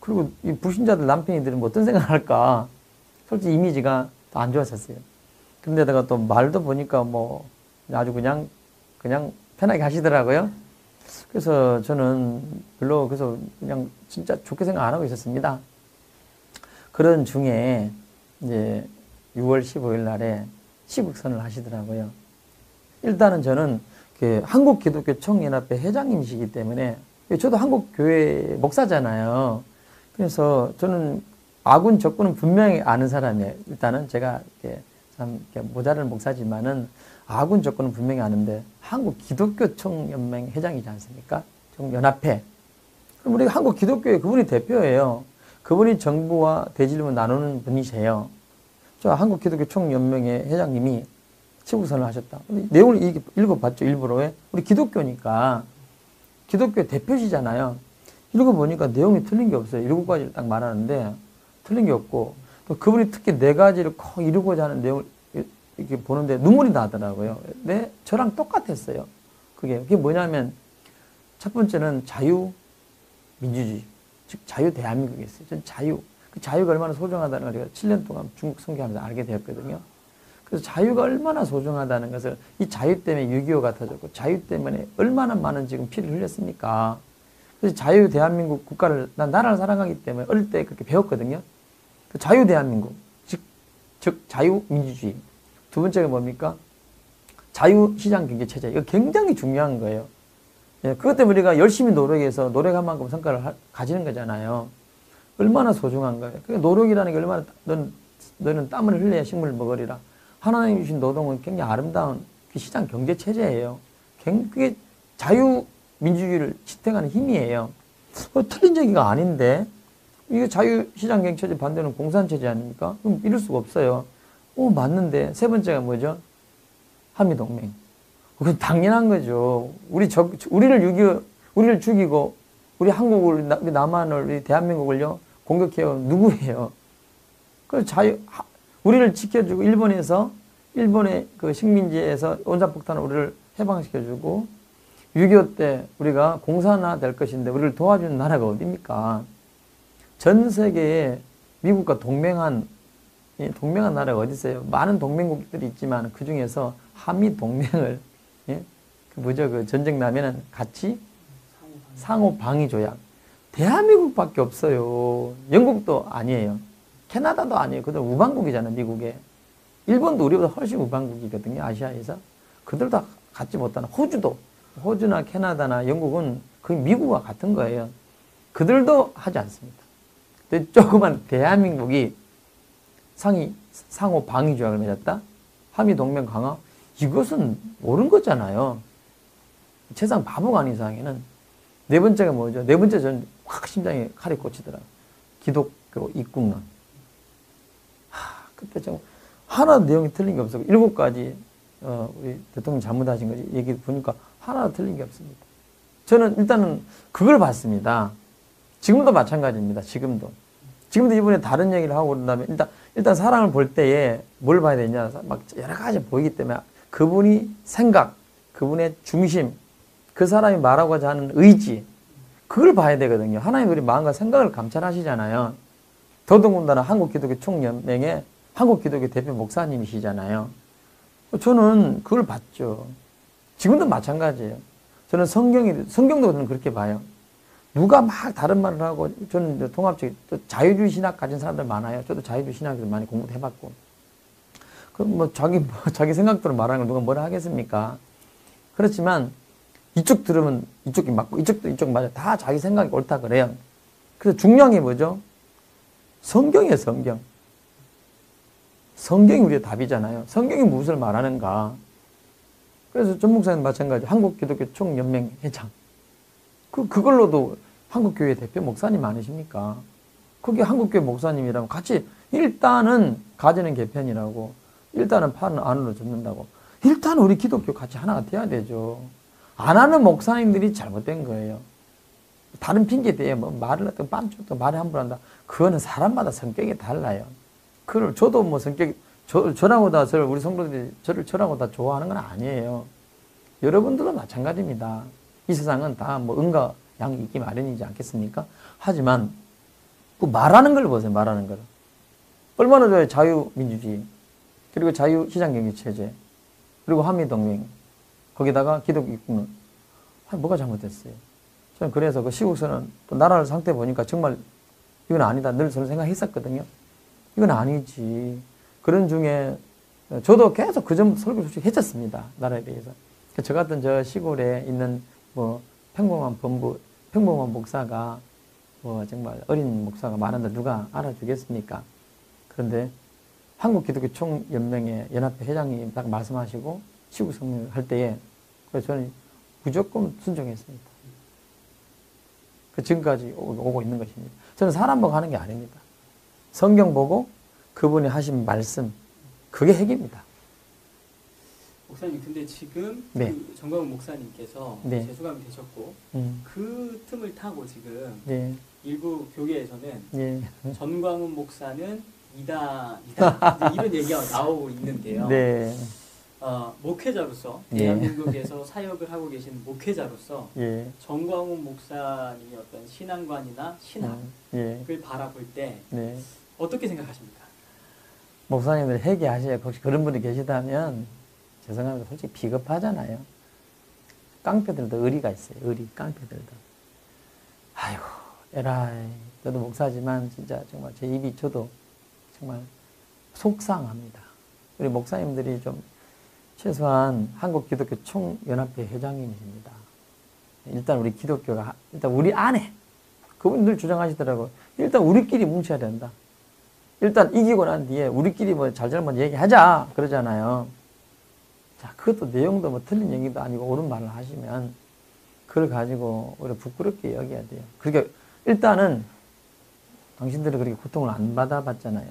그리고 이 불신자들 남편이 들으면 어떤 생각을 할까? 솔직히 이미지가 더 안 좋았었어요. 근데 내가 또 말도 보니까 아주 그냥 편하게 하시더라고요. 그래서 저는 그래서 그냥 진짜 좋게 생각 안 하고 있었습니다. 그런 중에 이제 6월 15일 날에 시국선을 하시더라고요. 일단은 저는 한국 기독교 총연합회 회장님이시기 때문에 저도 한국 교회 목사잖아요. 그래서 저는 아군 적군은 분명히 아는 사람이에요. 일단은 제가 참 모자른 목사지만은 아군 적군은 분명히 아는데 한국 기독교 총연맹 회장이지 않습니까? 총연합회. 그럼 우리 한국 기독교회 그분이 대표예요. 그분이 정부와 대질문을 나누는 분이세요. 저 한국 기독교 총연맹의 회장님이 치부선을 하셨다. 근데 내용을 읽어봤죠, 일부러. 왜? 우리 기독교니까. 기독교 대표시잖아요. 읽어보니까 내용이 틀린 게 없어요. 7가지를 딱 말하는데 틀린 게 없고 또 그분이 특히 4가지를 꼭 이루고자 하는 내용을 이렇게 보는데 눈물이 나더라고요. 저랑 똑같았어요. 그게 뭐냐면 첫 번째는 자유민주주의, 즉 자유 대한민국이었어요. 전 그 자유가 얼마나 소중하다는 걸 제가 7년 동안 중국 선교하면서 알게 되었거든요. 그래서 자유가 얼마나 소중하다는 것을 이 자유 때문에 6.25가 터졌고 자유 때문에 얼마나 많은 지금 피를 흘렸습니까? 그래서 자유 대한민국 국가를 난 나라를 사랑하기 때문에 어릴 때 그렇게 배웠거든요. 그 자유 대한민국, 즉 자유민주주의. 두 번째가 뭡니까? 자유시장경제체제. 이거 굉장히 중요한 거예요. 그것 때문에 우리가 열심히 노력해서 노력한 만큼 성과를 가지는 거잖아요. 얼마나 소중한 거예요. 그 노력이라는 게 얼마나 너는 땀을 흘려야 식물을 먹으리라. 하나님이 주신 노동은 굉장히 아름다운 그 시장 경제 체제예요. 그게 자유민주주의를 지탱하는 힘이에요. 틀린 얘기가 아닌데 이게 자유시장 경제 체제 반대는 공산체제 아닙니까? 그럼 이럴 수가 없어요. 맞는데 세 번째가 뭐죠? 한미동맹. 그건 당연한 거죠. 우리를 죽이고 우리 한국을, 우리 남한을, 우리 대한민국을요 공격해요. 누구예요? 우리를 지켜주고 일본의 그 식민지에서 원자폭탄을 우리를 해방시켜주고 6.25 때 우리가 공산화 될 것인데 우리를 도와주는 나라가 어디입니까? 전 세계에 미국과 동맹한 나라가 어디 있어요? 많은 동맹국들이 있지만 그 중에서 한미 동맹을 그 전쟁 나면은 같이 상호 방위 조약. 대한민국밖에 없어요. 영국도 아니에요. 캐나다도 아니에요. 그들 우방국이잖아요, 미국에. 일본도 우리보다 훨씬 우방국이거든요, 아시아에서. 그들 다 갖지 못하는 호주나 캐나다나 영국은 거의 미국과 같은 거예요. 그들도 하지 않습니다. 근데 조그만 대한민국이 상호 방위 조약을 맺었다? 한미 동맹 강화? 이것은 옳은 거잖아요. 세상 바보가 아닌 이상에는. 네 번째가 뭐죠? 네 번째 저는 확 심장에 칼이 꽂히더라고요. 기독교 입국론. 그때 좀 하나도 내용이 틀린 게 없었고 7가지 우리 대통령 잘못하신 거지 얘기 보니까 하나도 틀린 게 없습니다. 저는 일단은 그걸 봤습니다. 지금도 마찬가지입니다. 지금도 이번에 다른 얘기를 하고 그런다면 일단 사람을 볼 때에 뭘 봐야 되냐 막 여러 가지 보이기 때문에 그분이 생각, 그분의 중심, 그 사람이 말하고자 하는 의지 그걸 봐야 되거든요. 하나님 우리 마음과 생각을 감찰하시잖아요. 더더군다나 한국기독교 총연맹의 한국기독교 대표 목사님이시잖아요. 저는 그걸 봤죠. 지금도 마찬가지예요. 저는 성경도 저는 그렇게 봐요. 누가 막 다른 말을 하고 저는 통합적 또 자유주의 신학 가진 사람들 많아요. 저도 자유주의 신학을 많이 공부도 해봤고. 그럼 뭐 자기 생각대로 말하는 걸 누가 뭐라 하겠습니까? 그렇지만 이쪽 들으면 이쪽이 맞고 이쪽도 이쪽 맞아. 다 자기 생각이 옳다 그래요. 그래서 중요한 게 뭐죠? 성경이에요, 성경. 성경이 우리의 답이잖아요. 성경이 무엇을 말하는가. 그래서 전 목사님 마찬가지 한국기독교 총연맹 회장. 그걸로도 한국교회 대표 목사님 아니십니까? 그게 한국교회 목사님이라면 같이 일단은 가지는 개편이라고 일단은 팔은 안으로 접는다고 일단 우리 기독교 같이 하나가 돼야 되죠. 안 하는 목사님들이 잘못된 거예요. 다른 핑계 대에 뭐 말을 했던 빤쪽도 말을 함부로 한다. 그거는 사람마다 성격이 달라요. 그걸 저도 뭐 저라고 다 우리 성도들이 저라고 다 좋아하는 건 아니에요. 여러분들도 마찬가지입니다. 이 세상은 다 뭐 응과 양이 있기 마련이지 않겠습니까? 하지만 그 말하는 걸 보세요. 말하는 걸. 얼마나 좋아요. 자유민주주의. 그리고 자유시장경제체제. 그리고 한미동맹. 거기다가 기독교 입국론. 뭐가 잘못됐어요? 저는 그래서 그 시국선언 또 나라를 상태 보니까 정말 이건 아니다. 늘 저는 생각했었거든요. 이건 아니지. 그런 중에 저도 계속 그 전부터 설교 솔직히 했었습니다. 나라에 대해서. 저 같은 저 시골에 있는 뭐 평범한 목사가 뭐 정말 어린 목사가 많은데 누가 알아주겠습니까? 그런데 한국기독교 총연맹의 연합회 회장님 딱 말씀하시고 시국 성명을 할 때에 그래서 저는 무조건 순종했습니다. 그 지금까지 오고 있는 것입니다. 저는 사람 보고 하는 게 아닙니다. 성경 보고 그분이 하신 말씀 그게 핵입니다. 목사님 근데 지금 네. 그 정광훈 목사님께서 네. 재수감이 되셨고 그 틈을 타고 지금 네. 일부 교회에서는 네. 전광훈 목사는 이다 이런 얘기가 나오고 있는데요. 네. 목회자로서 예. 대한민국에서 사역을 하고 계신 목회자로서 예. 정광훈 목사님의 어떤 신앙관이나 신학을 예. 바라볼 때 네. 어떻게 생각하십니까? 목사님들 회개하셔야 혹시 그런 분이 계시다면 죄송합니다. 솔직히 비겁하잖아요. 깡패들도 의리가 있어요. 의리 깡패들도. 아이고 에라이 저도 목사지만 진짜 정말 제 입이 저도 정말 속상합니다. 우리 목사님들이 좀 최소한 한국기독교 총연합회 회장님이십니다. 일단 우리 기독교가 일단 우리 안에 그분들 주장하시더라고요. 일단 우리끼리 뭉쳐야 된다. 일단 이기고 난 뒤에 우리끼리 뭐 잘잘못 얘기하자 그러잖아요. 자, 그것도 내용도 뭐 틀린 얘기도 아니고 옳은 말을 하시면 그걸 가지고 오히려 부끄럽게 여겨야 돼요. 그러니까 일단은 당신들은 그렇게 고통을 안 받아봤잖아요.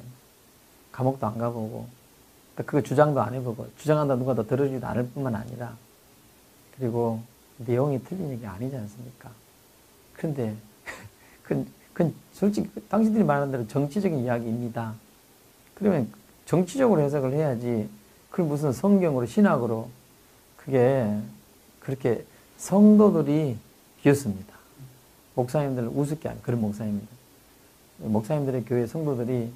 감옥도 안 가보고 그거 주장도 안 해보고 주장한다 누가 더 들어주지도 않을 뿐만 아니라 그리고 내용이 틀린 얘기 아니지 않습니까? 그런데 그건 솔직히 당신들이 말하는 대로 정치적인 이야기입니다. 그러면 정치적으로 해석을 해야지 그걸 무슨 성경으로 신학으로 그게 그렇게 성도들이 비었습니다. 목사님들을 우습게 하는 그런 목사님들. 목사님들의 교회 성도들이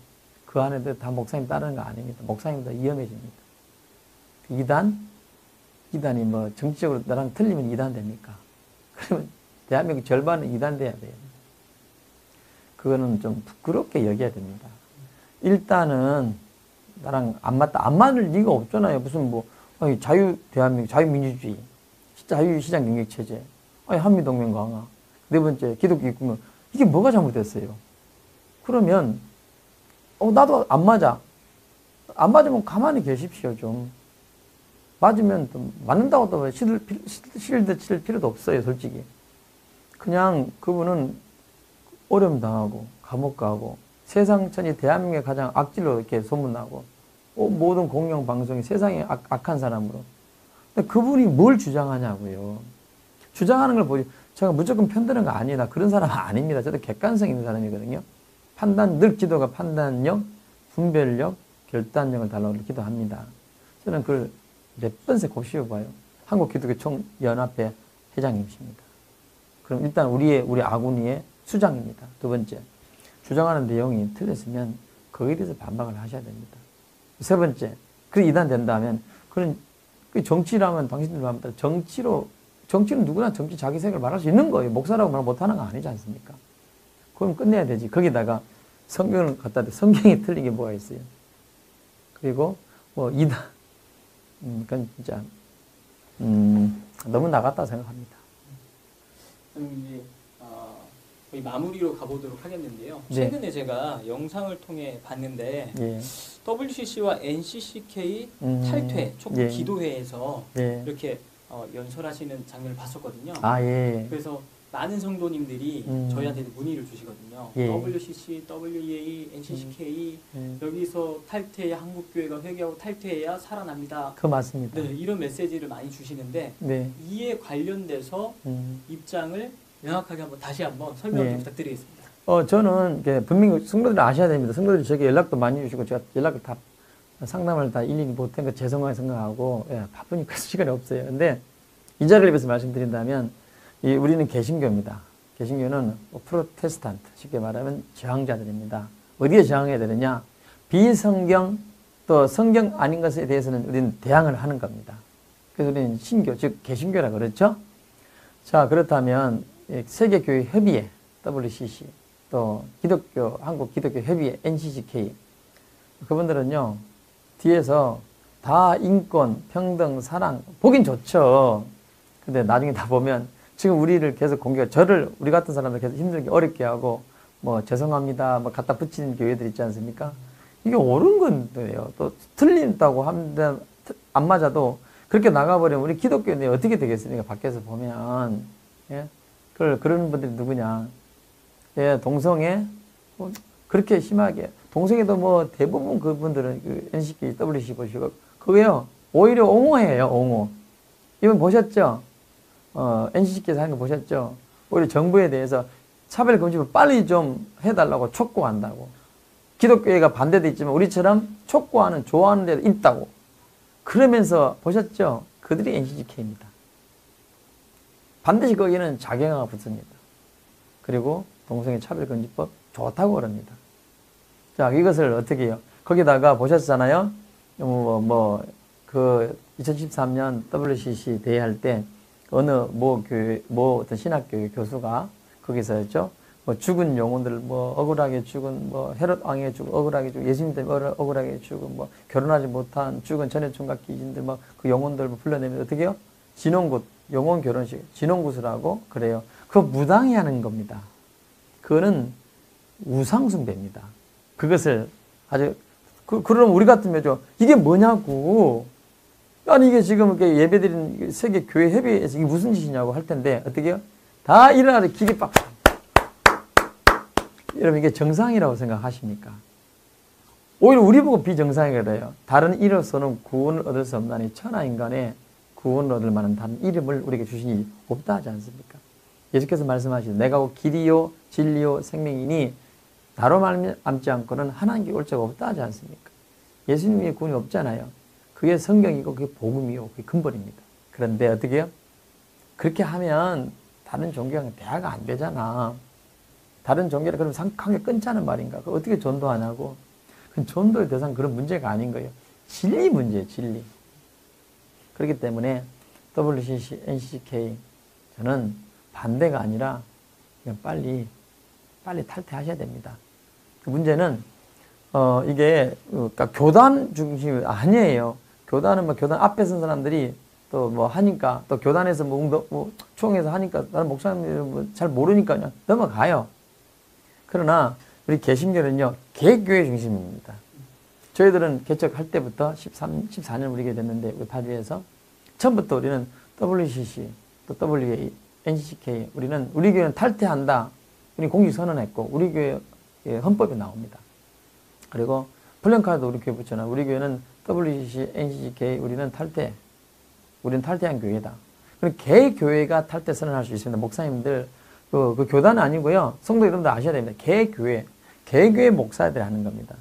그 안에도 다 목사님 따르는 거 아닙니다. 목사님보다 위험해집니다. 이단이 뭐 정치적으로 나랑 틀리면 이단 됩니까? 그러면 대한민국 절반은 이단 돼야 돼요. 그거는 좀 부끄럽게 여겨야 됩니다. 일단은 나랑 안 맞다. 안 맞을 리가 없잖아요. 무슨 뭐 대한민국 자유민주주의, 자유시장 경제체제, 한미동맹 강화, 네 번째 기독교 입국론 이게 뭐가 잘못됐어요? 그러면 나도 안 맞아. 안 맞으면 가만히 계십시오 좀. 맞으면 또 맞는다고 또 실드 칠 필요도 없어요 솔직히. 그냥 그분은 어려움 당하고 감옥 가고 세상천이 대한민국의 가장 악질로 이렇게 소문나고 모든 공영 방송이 세상에 악한 사람으로. 근데 그분이 뭘 주장하냐고요. 주장하는 걸 보지. 제가 무조건 편드는 거 아니에요. 나 그런 사람 아닙니다. 저도 객관성 있는 사람이거든요. 늘 기도가 판단력, 분별력, 결단력을 달라고 기도합니다. 저는 그걸 몇 번씩 곱씹어봐요. 한국기독교총연합회 회장님이십니다. 그럼 일단 우리 아군이의 수장입니다. 두 번째, 주장하는 내용이 틀렸으면 거기에 대해서 반박을 하셔야 됩니다. 세 번째, 그게 이단된다면 그런 정치라면 당신들 말대로 정치는 누구나 정치 자기 생각을 말할 수 있는 거예요. 목사라고 말 못하는 거 아니지 않습니까? 그럼 끝내야 되지. 거기다가 성경을 갖다 대 성경이 틀린 게 뭐가 있어요. 그리고 이단, 그건 진짜 너무 나갔다 생각합니다. 그럼 이제 거의 마무리로 가보도록 하겠는데요. 네. 최근에 제가 영상을 통해 봤는데 예. WCC와 NCCK 탈퇴 촉구 예. 기도회에서 예. 이렇게 연설하시는 장면을 봤었거든요. 예. 그래서 많은 성도님들이 저희한테 문의를 주시거든요. 예. WCC, WEA, NCCK 여기서 탈퇴해야 한국교회가 회개하고 탈퇴해야 살아납니다. 그 맞습니다. 네, 이런 메시지를 많이 주시는데 네. 이에 관련돼서 입장을 명확하게 다시 한번 설명을 네. 부탁드리겠습니다. 저는 분명히 성도들 아셔야 됩니다. 성도들이 저에게 연락도 많이 주시고 제가 연락을 다 상담을 다 일일이 못한 거 죄송하게 생각하고 바쁘니까 시간이 없어요. 근데 이 자리를 위해서 말씀드린다면 우리는 개신교입니다. 개신교는 프로테스탄트, 쉽게 말하면 저항자들입니다. 어디에 저항해야 되느냐? 비성경 또 성경 아닌 것에 대해서는 우리는 대항을 하는 겁니다. 그래서 우리는 신교, 즉 개신교라 그렇죠? 자, 그렇다면 세계교회 협의회 WCC 또 한국 기독교 협의회 NCCK 그분들은요 뒤에서 다 인권, 평등, 사랑 보긴 좋죠. 근데 나중에 다 보면 지금 우리를 계속 우리 같은 사람들 계속 힘들게 어렵게 하고 죄송합니다 갖다 붙이는 교회들 있지 않습니까? 이게 옳은 건데요. 또 틀린다고 하면 안 맞아도 그렇게 나가버리면 우리 기독교인들이 어떻게 되겠습니까? 밖에서 보면 그런 분들이 누구냐? 동성애 그렇게 심하게 동성애도 대부분 그분들은 NCK, WCC 보시고 그게요 오히려 옹호해요. 옹호. 이번 보셨죠? NCC께서 하는 거 보셨죠? 오히려 정부에 대해서 차별금지법 빨리 좀 해달라고 촉구한다고. 기독교회가 반대도 있지만 우리처럼 촉구하는 좋아하는 데도 있다고. 그러면서 보셨죠? 그들이 NCCK입니다. 반드시 거기는 자경화가 붙습니다. 그리고 동성애 차별금지법 좋다고 그럽니다. 자, 이것을 어떻게 해요? 거기다가 보셨잖아요? 2013년 WCC 대회할 때 어느 어떤 신학교회 교수가 거기서였죠? 죽은 영혼들, 억울하게 죽은, 헤롯 왕에 죽은, 억울하게 죽은, 예수님 때문에 억울하게 죽은, 결혼하지 못한 죽은 전해 총각 귀신들, 그 영혼들 불러내면 어떻게 해요? 진홍굿, 영혼 결혼식, 진홍굿을 그래요. 그거 무당이 하는 겁니다. 그거는 우상숭배입니다. 그것을 그럼 우리 같으면 이게 뭐냐고. 아니, 이게 지금 예배드리는 세계 교회 협의회에서 이게 무슨 짓이냐고 할 텐데, 어떻게 해요? 다 일어나서 기계 빡. 여러분, 이게 정상이라고 생각하십니까? 오히려 우리 보고 비정상이라 그래요. 다른 이로서는 구원을 얻을 수 없나니 천하인간의 구원을 얻을 만한 다른 이름을 우리에게 주시니 없다 하지 않습니까? 예수께서 말씀하시죠. 내가 길이요 진리요 생명이니 나로 말미암지 않고는 하나님께 올 자가 없다 하지 않습니까? 예수님의 구원이 없잖아요. 그게 성경이고 그게 복음이요. 그게 근본입니다. 그런데 어떻게 해요? 그렇게 하면 다른 종교랑 대화가 안 되잖아. 다른 종교를 그럼 상하게 끊자는 말인가? 그걸 어떻게 전도하냐고. 그건 전도의 대상 그런 문제가 아닌 거예요. 진리 문제예요. 진리. 그렇기 때문에 WCC, NCK 저는 반대가 아니라 그냥 빨리 탈퇴하셔야 됩니다. 그 문제는 이게 그러니까 교단 중심이 아니에요. 교단은 교단 앞에 선 사람들이 또 하니까 또 교단에서 총회에서 하니까 나는 목사님들 잘 모르니까 그냥 넘어가요. 그러나 우리 개신교는요 개교회 중심입니다. 저희들은 개척할 때부터 14년 우리 교회 됐는데 우리 파주에서 처음부터 우리는 WCC 또 WA, NCCK 우리 교회는 탈퇴한다. 우리 공식 선언했고 우리 교회 예, 헌법에 나옵니다. 그리고 플랜카드도 우리 교회 붙여놔. 우리 교회는 WCC, NCCK 우리는 탈퇴. 우리는 탈퇴한 교회다. 그럼 개 교회가 탈퇴 선언할 수 있습니다. 목사님들 그 교단은 아니고요. 성도 여러분들 아셔야 됩니다. 개 교회 목사들이 하는 겁니다.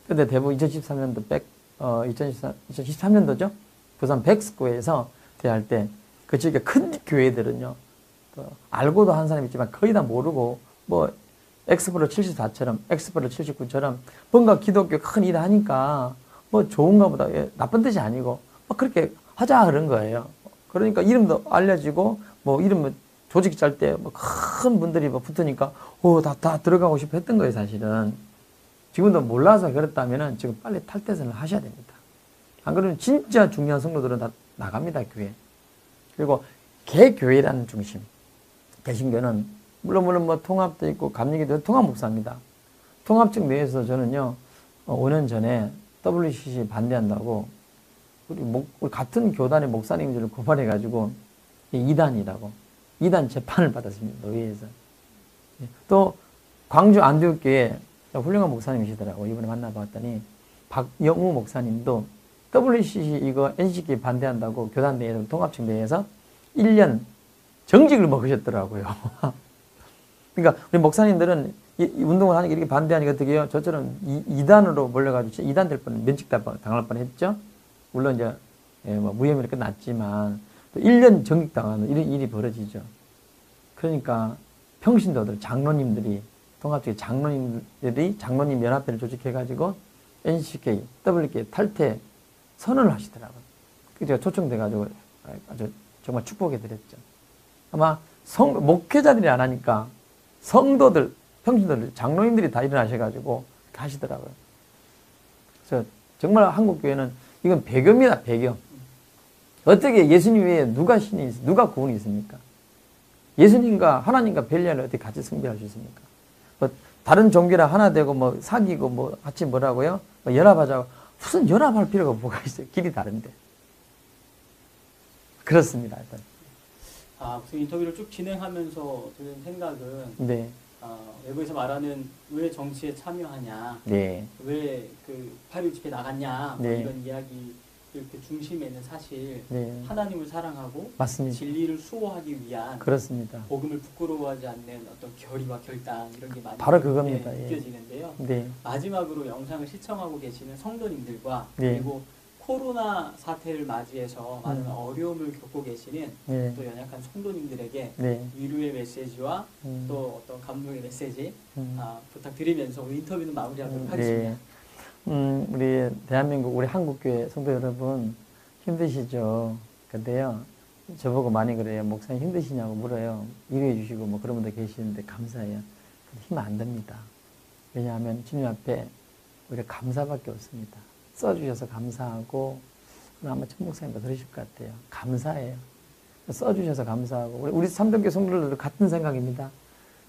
근데 대부분 2013년도 2013년도죠. 부산 백스코에서 대할 때 그 지역의 큰 교회들은요. 알고도 한 사람 있지만 거의 다 모르고 뭐 엑스플로 74처럼 엑스플로 79처럼 뭔가 기독교 큰 일 하니까 뭐 좋은가 보다. 나쁜 뜻이 아니고 뭐 그렇게 하자 그런 거예요. 그러니까 이름도 알려지고 뭐 이름 조직 짤 때 뭐 큰 분들이 뭐 붙으니까 다 들어가고 싶어 했던 거예요, 사실은. 지금도 몰라서 그랬다면은 지금 빨리 탈퇴선을 하셔야 됩니다. 안 그러면 진짜 중요한 성도들은 다 나갑니다, 교회. 그리고 개교회라는 중심. 개신교는 물론 뭐 통합도 있고 감리교도 있고 통합 목사입니다. 통합적 내에서 저는요 5년 전에 WCC 반대한다고 우리 같은 교단의 목사님들을 고발해가지고 이단이라고 이단 재판을 받았습니다. 노예에서. 또 광주 안디옥교회 훌륭한 목사님이시더라고. 이번에 만나봤더니 박영우 목사님도 WCC 이거 NCK 반대한다고 교단 내에서 통합청 내에서 1년 정직을 먹으셨더라고요. 그러니까 우리 목사님들은 이 운동을 하니까 이렇게 반대하니까 어떻게 해요? 저처럼 이단으로 몰려가지고 이단 될 뻔, 면직 당할 뻔했죠. 물론 이제 뭐 무혐의로 끝났지만 또 1년 정직 당하는 이런 일이 벌어지죠. 그러니까 평신도들, 장로님들이 통합적인 장로님들이 장로님 연합회를 조직해가지고 NCK, WK 탈퇴 선언을 하시더라고요. 제가 초청돼가지고 아주 정말 축복해드렸죠. 아마 목회자들이 안 하니까 성도들, 평신도들, 장로님들이 다 일어나셔가지고 하시더라고요. 그래서 정말 한국교회는 이건 배교입니다, 배교. 어떻게 예수님 외에 누가 신이, 누가 구원이 있습니까? 예수님과 하나님과 벨리알을 어떻게 같이 숭배할 수 있습니까? 뭐 다른 종교랑 하나 되고 뭐 사귀고 뭐 같이 뭐라고요? 뭐 연합하자고. 무슨 연합할 필요가 뭐가 있어요? 길이 다른데. 그렇습니다. 일단. 무슨 인터뷰를 쭉 진행하면서 드는 생각은 네. 외부에서 말하는 왜 정치에 참여하냐, 네. 왜 그 8.16 집회 나갔냐, 뭐 네. 이런 이야기 그 중심에는 사실 네. 하나님을 사랑하고 맞습니다. 진리를 수호하기 위한 그렇습니다. 복음을 부끄러워하지 않는 어떤 결의와 결단 이런 게 많이 바로 그겁니다. 예. 느껴지는데요. 네. 마지막으로 영상을 시청하고 계시는 성도님들과 네. 그리고 코로나 사태를 맞이해서 많은 어려움을 겪고 계시는 네. 또 연약한 성도님들에게 네. 위로의 메시지와 또 어떤 감동의 메시지 부탁드리면서 우리 인터뷰는 마무리하도록 네. 하겠습니다. 우리 대한민국, 우리 한국교회 성도 여러분 힘드시죠? 근데요, 저보고 많이 그래요. 목사님 힘드시냐고 물어요. 위로해 주시고 뭐 그런 분들 계시는데 감사해요. 근데 힘 안 듭니다. 왜냐하면 주님 앞에 우리가 감사밖에 없습니다. 써주셔서 감사하고, 아마 천 목사님도 들으실 것 같아요. 감사해요. 써주셔서 감사하고, 우리 삼동교 성도들도 같은 생각입니다.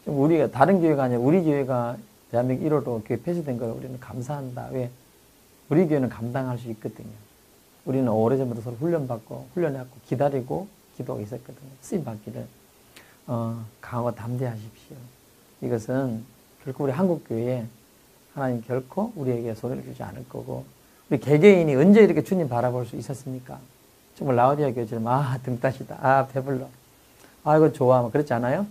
우리가 다른 교회가 아니라 우리 교회가 대한민국 1호로 교회 폐쇄된 걸 우리는 감사한다. 왜? 우리 교회는 감당할 수 있거든요. 우리는 오래전부터 서로 훈련받고, 훈련해갖고 기다리고 기도가 있었거든요. 쓰임받기를. 강하고 담대하십시오. 이것은 결코 우리 한국교회에 하나님 결코 우리에게 손해를 주지 않을 거고, 우리 개개인이 언제 이렇게 주님 바라볼 수 있었습니까? 정말 라오디아 교회처럼, 등 따시다. 배불러. 이거 좋아. 그렇지 않아요?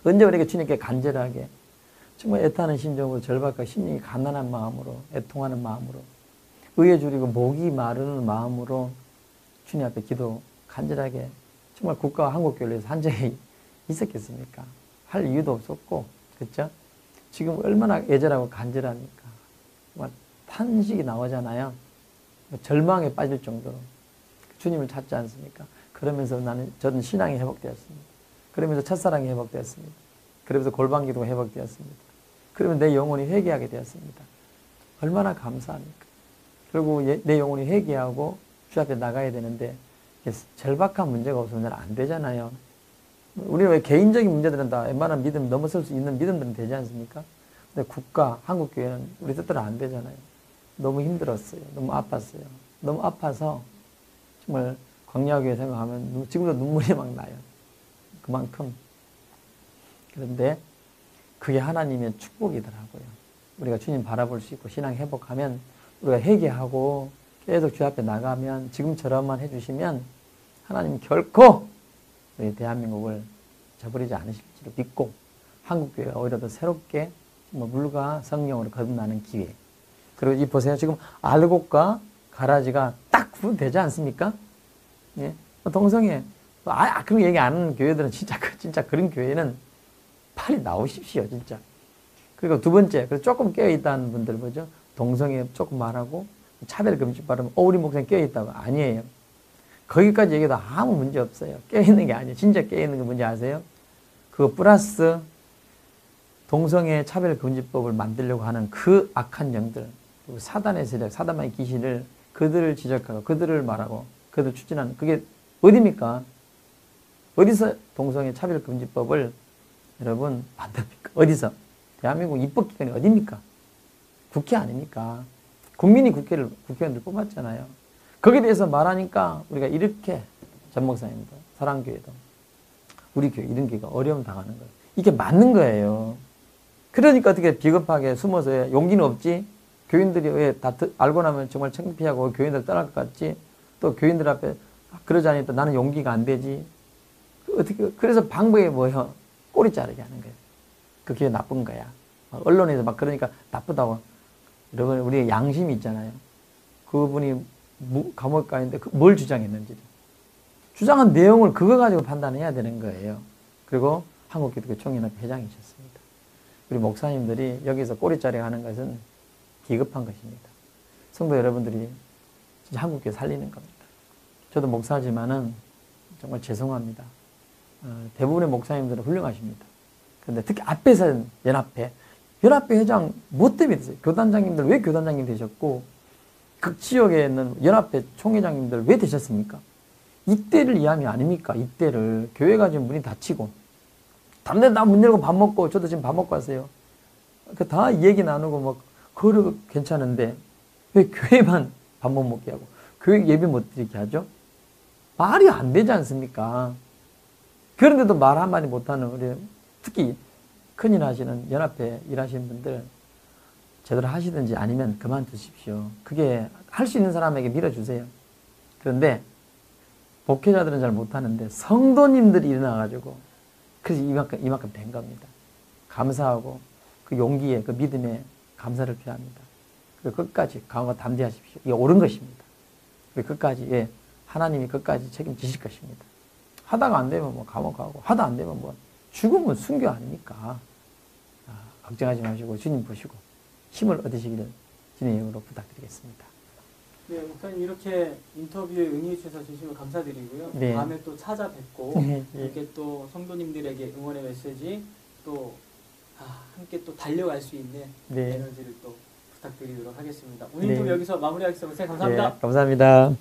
언제 우리에게 주님께 간절하게, 정말 애타는 심정으로 절박하고 심령이 가난한 마음으로, 애통하는 마음으로, 의에 줄이고 목이 마르는 마음으로 주님 앞에 기도 간절하게, 정말 국가와 한국교회를 위해서 한 적이 있었겠습니까? 할 이유도 없었고, 그렇죠? 지금 얼마나 애절하고 간절합니까? 탄식이 나오잖아요. 절망에 빠질 정도로 주님을 찾지 않습니까? 그러면서 저는 신앙이 회복되었습니다. 그러면서 첫사랑이 회복되었습니다. 그러면서 골방기도가 회복되었습니다. 그러면 내 영혼이 회개하게 되었습니다. 얼마나 감사합니까? 결국 내 영혼이 회개하고 주 앞에 나가야 되는데 절박한 문제가 없으면 안 되잖아요. 우리는 왜 개인적인 문제들은 다 웬만한 믿음 넘어설 수 있는 믿음들은 되지 않습니까? 근데 국가, 한국교회는 우리 뜻대로 안 되잖아요. 너무 힘들었어요. 너무 아팠어요. 너무 아파서 정말 광야교회 생각하면 지금도 눈물이 막 나요. 그만큼. 그런데 그게 하나님의 축복이더라고요. 우리가 주님 바라볼 수 있고 신앙 회복하면 우리가 회개하고 계속 주 앞에 나가면 지금처럼만 해주시면 하나님 결코 우리 대한민국을 저버리지 않으실 줄 믿고 한국교회가 오히려 더 새롭게 물과 성령으로 거듭나는 기회. 그리고 이 보세요. 지금 알곡과 가라지가 딱 구분되지 않습니까? 예? 동성애. 그런 얘기 안 하는 교회들은 진짜 그런 교회는 빨리 나오십시오, 진짜. 그리고 두 번째, 그래서 조금 깨어있다는 분들 뭐죠? 동성애 조금 말하고 차별금지 바르면 우리 목사님 깨어있다고. 아니에요. 거기까지 얘기해도 아무 문제 없어요. 깨어있는 게 아니에요. 진짜 깨어있는 게 뭔지 아세요? 그거 플러스 동성애 차별금지법을 만들려고 하는 그 악한 영들, 사단의 세력, 사단의 귀신을 그들을 지적하고 그들을 말하고 그들을 추진하는 그게 어디입니까? 어디서 동성애 차별금지법을 여러분 만듭니까? 어디서? 대한민국 입법기관이 어디입니까? 국회 아닙니까? 국민이 국회의원들 뽑았잖아요. 거기에 대해서 말하니까 우리가 이렇게 전 목사님도 사랑교회도 우리 교회 이런 교회가 어려움 당하는 거예요. 이게 맞는 거예요. 그러니까 어떻게 비겁하게 숨어서 용기는 없지? 교인들이 왜 다 알고 나면 정말 창피하고 교인들 떠날 것 같지? 또 교인들 앞에 그러지 않으니까 나는 용기가 안 되지? 어떻게, 그래서 방법이 뭐예요? 꼬리 자르게 하는 거예요. 그게 나쁜 거야. 언론에서 막 그러니까 나쁘다고. 여러분, 우리 양심이 있잖아요. 그분이 감옥 가 있는데 뭘 주장했는지. 주장한 내용을 그거 가지고 판단해야 되는 거예요. 그리고 한국기독교 총연합 회장이셨습니다. 우리 목사님들이 여기서 꼬리자리 하는 것은 기급한 것입니다. 성도 여러분들이 진짜 한국교회 살리는 겁니다. 저도 목사지만은 정말 죄송합니다. 대부분의 목사님들은 훌륭하십니다. 그런데 특히 앞에서 연합회 회장 뭐 때문에 됐어요? 교단장님들 왜 교단장님 되셨고 각 지역에 있는 연합회 총회장님들 왜 되셨습니까? 이때를 이해하면 아닙니까? 이때를 교회가 지금 문이 닫히고 다른 데 나 문 열고 밥 먹고 저도 지금 밥 먹고 왔어요. 그 다 얘기 나누고 뭐 그거 괜찮은데 왜 교회만 밥 못 먹게 하고 교회 예배 못 드리게 하죠? 말이 안 되지 않습니까? 그런데도 말 한마디 못하는 우리 특히 큰일 하시는 연합회 일하시는 분들 제대로 하시든지 아니면 그만두십시오. 그게 할 수 있는 사람에게 밀어주세요. 그런데 목회자들은 잘 못하는데 성도님들이 일어나가지고 그래서 이만큼 된 겁니다. 감사하고 그 용기에 그 믿음에 감사를 표합니다. 그리고 끝까지 강하고 담대하십시오. 이게 옳은 것입니다. 그리고 끝까지 하나님이 끝까지 책임지실 것입니다. 하다가 안 되면 뭐 감옥 가고 하다 안 되면 뭐 죽으면 순교 아닙니까? 걱정하지 마시고 주님 보시고 힘을 얻으시기를 주님의 이름으로 부탁드리겠습니다. 네, 목사님 이렇게 인터뷰에 응해 주셔서 진심으로 감사드리고요. 네. 다음에 또 찾아뵙고 네. 이렇게 또 성도님들에게 응원의 메시지 또 함께 또 달려갈 수 있는 네. 에너지를 또 부탁드리도록 하겠습니다. 오늘도 네. 여기서 마무리하겠습니다. 목사님 감사합니다. 네, 감사합니다.